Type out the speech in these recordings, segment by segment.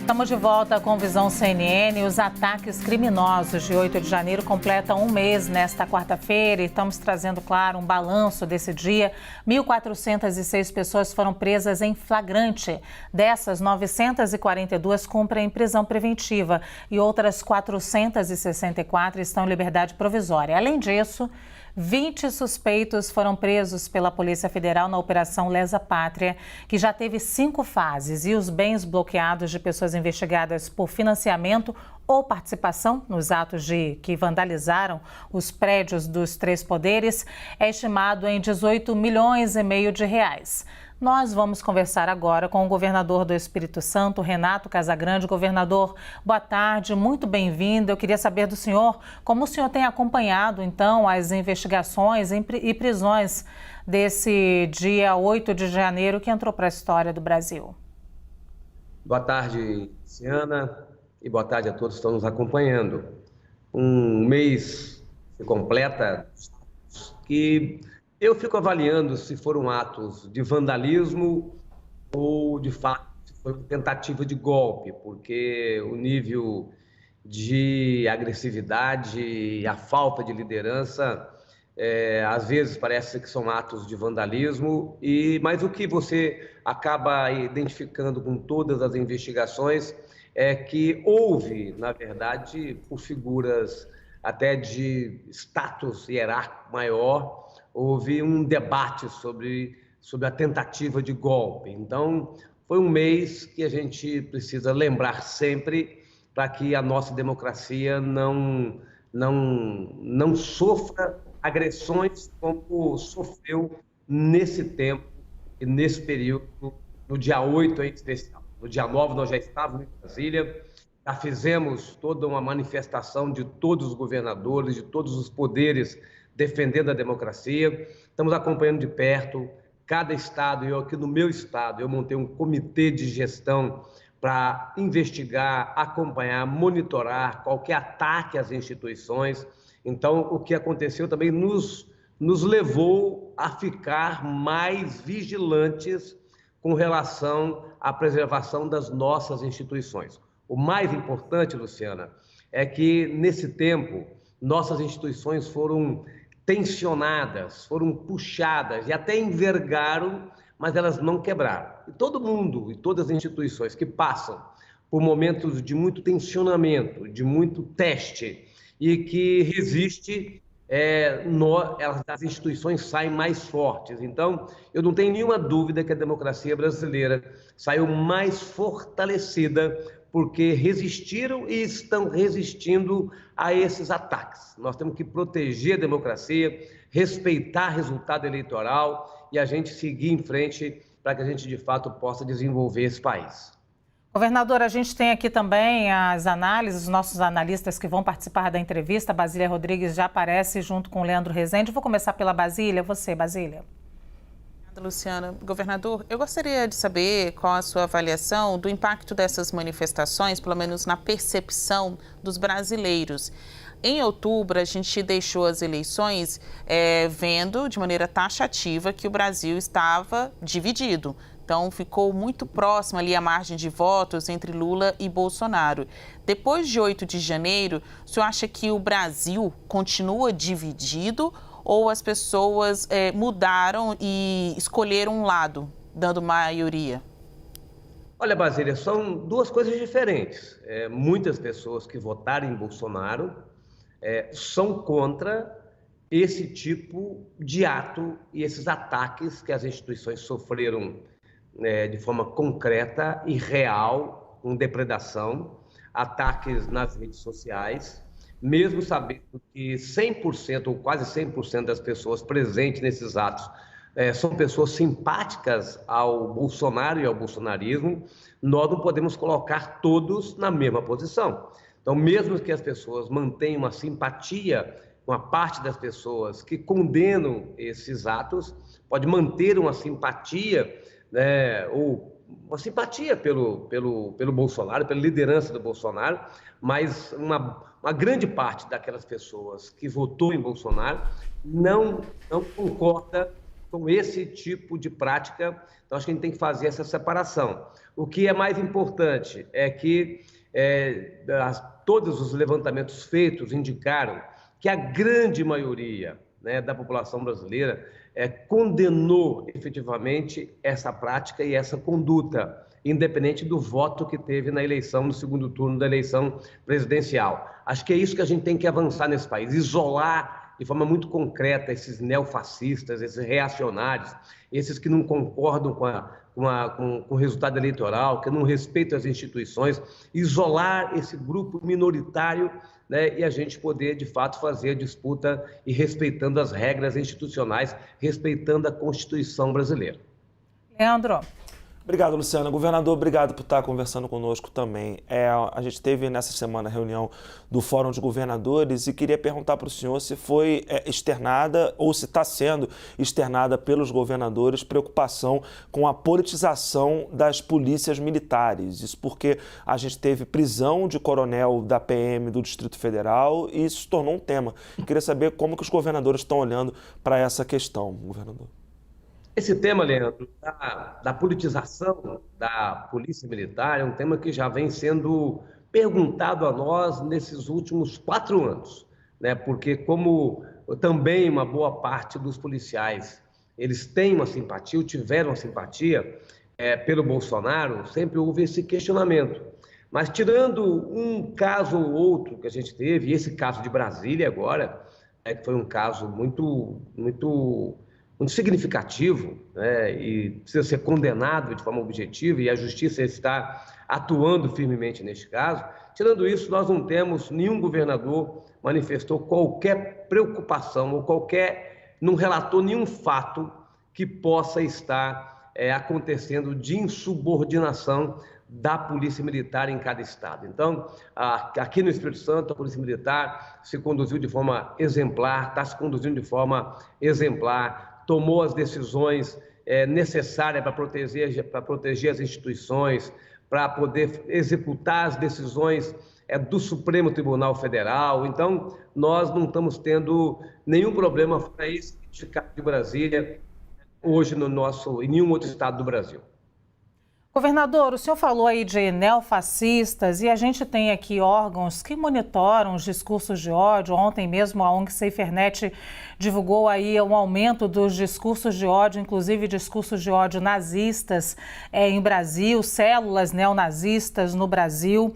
Estamos de volta com Visão CNN. Os ataques criminosos de 8 de janeiro completam um mês nesta quarta-feira e estamos trazendo, claro, um balanço desse dia. 1.406 pessoas foram presas em flagrante. Dessas, 942 cumprem prisão preventiva e outras 464 estão em liberdade provisória. Além disso, 20 suspeitos foram presos pela Polícia Federal na Operação Lesa Pátria, que já teve 5 fases, e os bens bloqueados de pessoas investigadas por financiamento ou participação nos atos que vandalizaram os prédios dos 3 poderes é estimado em 18 milhões e meio de reais. Nós vamos conversar agora com o governador do Espírito Santo, Renato Casagrande. Governador, boa tarde, muito bem-vindo. Eu queria saber do senhor como o senhor tem acompanhado, então, as investigações e prisões desse dia 8 de janeiro que entrou para a história do Brasil. Boa tarde, Luciana, e boa tarde a todos que estão nos acompanhando. Um mês se completa que eu fico avaliando se foram atos de vandalismo ou, de fato, se foi tentativa de golpe, porque o nível de agressividade e a falta de liderança, às vezes parece que são atos de vandalismo, mas o que você acaba identificando com todas as investigações é que houve, na verdade, por figuras até de status hierárquico maior, houve um debate sobre a tentativa de golpe. Então, foi um mês que a gente precisa lembrar sempre para que a nossa democracia não sofra agressões como sofreu nesse tempo e nesse período, no dia 8 em especial. No dia 9 nós já estávamos em Brasília, já fizemos toda uma manifestação de todos os governadores, de todos os poderes defendendo a democracia. Estamos acompanhando de perto cada estado. Eu aqui no meu estado, eu montei um comitê de gestão para investigar, acompanhar, monitorar qualquer ataque às instituições. Então, o que aconteceu também nos levou a ficar mais vigilantes com relação à preservação das nossas instituições. O mais importante, Luciana, é que nesse tempo nossas instituições foram tensionadas, foram puxadas e até envergaram, mas elas não quebraram. E todo mundo e todas as instituições que passam por momentos de muito tensionamento, de muito teste e que resiste, as instituições saem mais fortes. Então, eu não tenho nenhuma dúvida que a democracia brasileira saiu mais fortalecida porque resistiram e estão resistindo a esses ataques. Nós temos que proteger a democracia, respeitar o resultado eleitoral e a gente seguir em frente para que a gente, de fato, possa desenvolver esse país. Governador, a gente tem aqui também as análises, os nossos analistas que vão participar da entrevista. A Basília Rodrigues já aparece junto com o Leandro Rezende. Vou começar pela Basília. Você, Basília. Luciana. Governador, eu gostaria de saber qual a sua avaliação do impacto dessas manifestações, pelo menos na percepção dos brasileiros. Em outubro, a gente deixou as eleições vendo de maneira taxativa que o Brasil estava dividido. Então, ficou muito próximo ali a margem de votos entre Lula e Bolsonaro. Depois de 8 de janeiro, o senhor acha que o Brasil continua dividido ou as pessoas mudaram e escolheram um lado, dando maioria? Olha, Basília, são duas coisas diferentes. Muitas pessoas que votaram em Bolsonaro são contra esse tipo de ato e esses ataques que as instituições sofreram de forma concreta e real, com depredação, ataques nas redes sociais, mesmo sabendo que 100% ou quase 100% das pessoas presentes nesses atos são pessoas simpáticas ao Bolsonaro e ao bolsonarismo, nós não podemos colocar todos na mesma posição. Então, mesmo que as pessoas mantenham uma simpatia com a parte das pessoas que condenam esses atos, pode manter uma simpatia, ou uma simpatia pelo Bolsonaro, pela liderança do Bolsonaro, mas uma grande parte daquelas pessoas que votou em Bolsonaro não concorda com esse tipo de prática. Então, acho que a gente tem que fazer essa separação. O que é mais importante é que todos os levantamentos feitos indicaram que a grande maioria, né, da população brasileira condenou efetivamente essa prática e essa conduta, independente do voto que teve na eleição, no segundo turno da eleição presidencial. Acho que é isso que a gente tem que avançar nesse país, isolar de forma muito concreta esses neofascistas, esses reacionários, esses que não concordam com o resultado eleitoral, que não respeitam as instituições, isolar esse grupo minoritário, né, e a gente poder, de fato, fazer a disputa e respeitando as regras institucionais, respeitando a Constituição brasileira. Leandro. Obrigado, Luciana. Governador, obrigado por estar conversando conosco também. A gente teve nessa semana a reunião do Fórum de Governadores e queria perguntar para o senhor se foi externada ou se está sendo externada pelos governadores preocupação com a politização das polícias militares. Isso porque a gente teve prisão de coronel da PM do Distrito Federal e isso se tornou um tema. Queria saber como que os governadores estão olhando para essa questão, governador. Esse tema, Leandro, da politização da Polícia Militar é um tema que já vem sendo perguntado a nós nesses últimos 4 anos, né? Porque como também uma boa parte dos policiais, eles têm uma simpatia, ou tiveram uma simpatia pelo Bolsonaro, sempre houve esse questionamento. Mas tirando um caso ou outro que a gente teve, e esse caso de Brasília agora, que foi um caso muito significativo, né, e precisa ser condenado de forma objetiva, e a Justiça está atuando firmemente neste caso. Tirando isso, nós não temos, nenhum governador manifestou qualquer preocupação ou não relatou nenhum fato que possa estar acontecendo de insubordinação da Polícia Militar em cada estado. Então, aqui no Espírito Santo, a Polícia Militar se conduziu de forma exemplar, está se conduzindo de forma exemplar, tomou as decisões necessárias para proteger as instituições, para poder executar as decisões do Supremo Tribunal Federal. Então, nós não estamos tendo nenhum problema para esse sindicato de Brasília hoje em nenhum outro estado do Brasil. Governador, o senhor falou aí de neofascistas e a gente tem aqui órgãos que monitoram os discursos de ódio. Ontem mesmo a ONG SaferNet divulgou aí um aumento dos discursos de ódio, inclusive discursos de ódio nazistas em Brasil, células neonazistas no Brasil.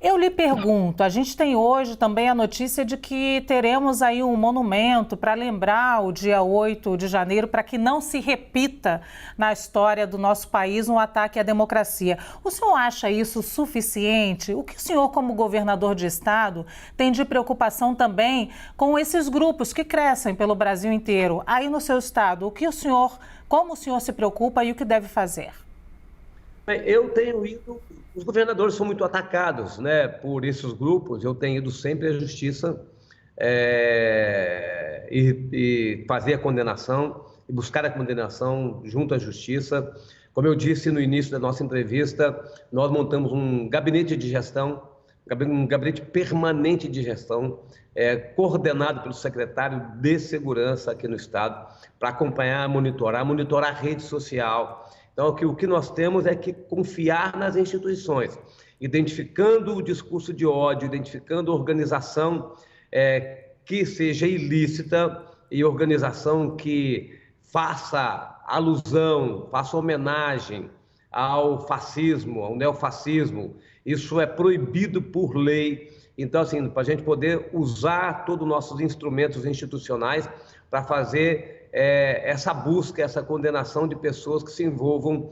Eu lhe pergunto, a gente tem hoje também a notícia de que teremos aí um monumento para lembrar o dia 8 de janeiro, para que não se repita na história do nosso país um ataque à democracia. O senhor acha isso suficiente? O que o senhor, como governador de estado, tem de preocupação também com esses grupos que crescem pelo Brasil inteiro? Aí no seu estado, como o senhor se preocupa e o que deve fazer? Eu tenho ido, os governadores são muito atacados, né, por esses grupos. Eu tenho ido sempre à Justiça e fazer a condenação, e buscar a condenação junto à Justiça. Como eu disse no início da nossa entrevista, nós montamos um gabinete de gestão, um gabinete permanente de gestão, coordenado pelo secretário de Segurança aqui no Estado, para acompanhar, monitorar a rede social. Então, o que nós temos é que confiar nas instituições, identificando o discurso de ódio, identificando a organização que seja ilícita e organização que faça alusão, faça homenagem ao fascismo, ao neofascismo. Isso é proibido por lei. Então, assim, para a gente poder usar todos os nossos instrumentos institucionais para fazer essa busca, essa condenação de pessoas que se envolvam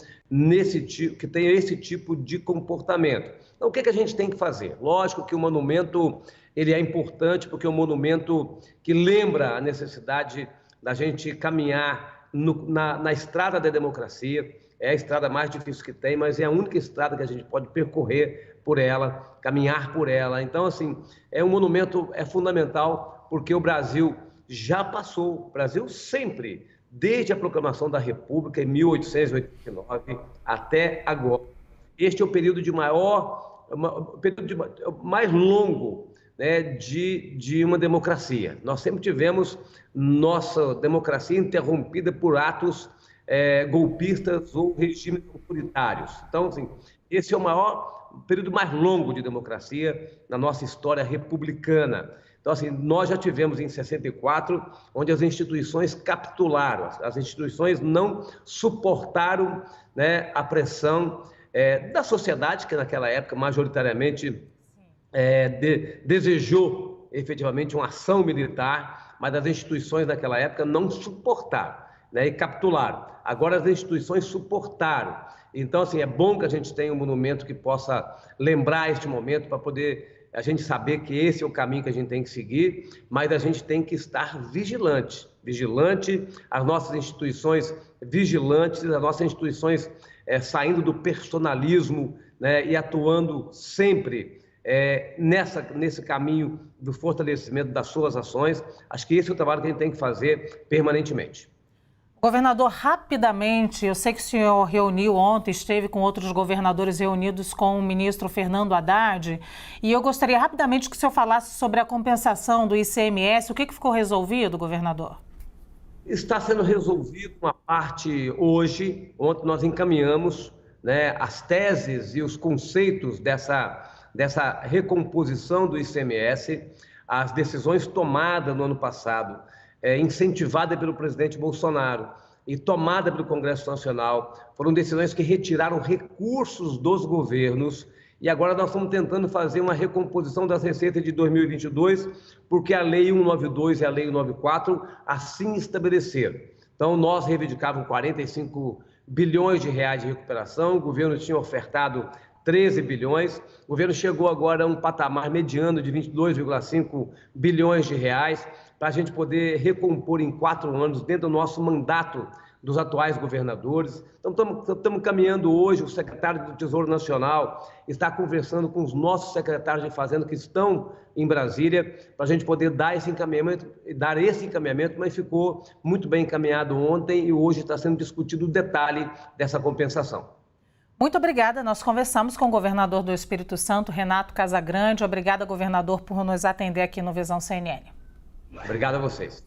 que tenham esse tipo de comportamento. Então, o que a gente tem que fazer? Lógico que o monumento ele é importante, porque é um monumento que lembra a necessidade da gente caminhar na estrada da democracia. É a estrada mais difícil que tem, mas é a única estrada que a gente pode percorrer por ela, caminhar por ela. Então, assim, um monumento fundamental, porque o Brasil já passou. O Brasil sempre, desde a proclamação da República em 1889 até agora, este é o período mais longo né, de uma democracia. Nós sempre tivemos nossa democracia interrompida por atos golpistas ou regimes autoritários. Então, assim, esse é o maior período mais longo de democracia na nossa história republicana. Então, assim, nós já tivemos em 64, onde as instituições capitularam, as instituições não suportaram, né, a pressão da sociedade, que naquela época majoritariamente desejou efetivamente uma ação militar, mas as instituições naquela época não suportaram, né, e capitularam. Agora as instituições suportaram. Então, assim, é bom que a gente tenha um monumento que possa lembrar este momento para poder a gente saber que esse é o caminho que a gente tem que seguir, mas a gente tem que estar vigilante, as nossas instituições vigilantes, as nossas instituições saindo do personalismo, né, e atuando sempre nesse caminho do fortalecimento das suas ações. Acho que esse é o trabalho que a gente tem que fazer permanentemente. Governador, rapidamente, eu sei que o senhor reuniu ontem, esteve com outros governadores reunidos com o ministro Fernando Haddad, e eu gostaria rapidamente que o senhor falasse sobre a compensação do ICMS. O que ficou resolvido, governador? Está sendo resolvido uma parte hoje. Ontem nós encaminhamos, né, as teses e os conceitos dessa recomposição do ICMS, as decisões tomadas no ano passado, incentivada pelo presidente Bolsonaro e tomada pelo Congresso Nacional, foram decisões que retiraram recursos dos governos, e agora nós estamos tentando fazer uma recomposição das receitas de 2022, porque a Lei 192 e a Lei 194 assim estabeleceram. Então, nós reivindicávamos 45 bilhões de reais de recuperação, o governo tinha ofertado 13 bilhões, o governo chegou agora a um patamar mediano de 22,5 bilhões de reais, para a gente poder recompor em 4 anos, dentro do nosso mandato dos atuais governadores. Então, estamos caminhando hoje, o secretário do Tesouro Nacional está conversando com os nossos secretários de Fazenda que estão em Brasília, para a gente poder dar esse encaminhamento, mas ficou muito bem encaminhado ontem e hoje está sendo discutido o detalhe dessa compensação. Muito obrigada. Nós conversamos com o governador do Espírito Santo, Renato Casagrande. Obrigada, governador, por nos atender aqui no Visão CNN. Obrigado a vocês.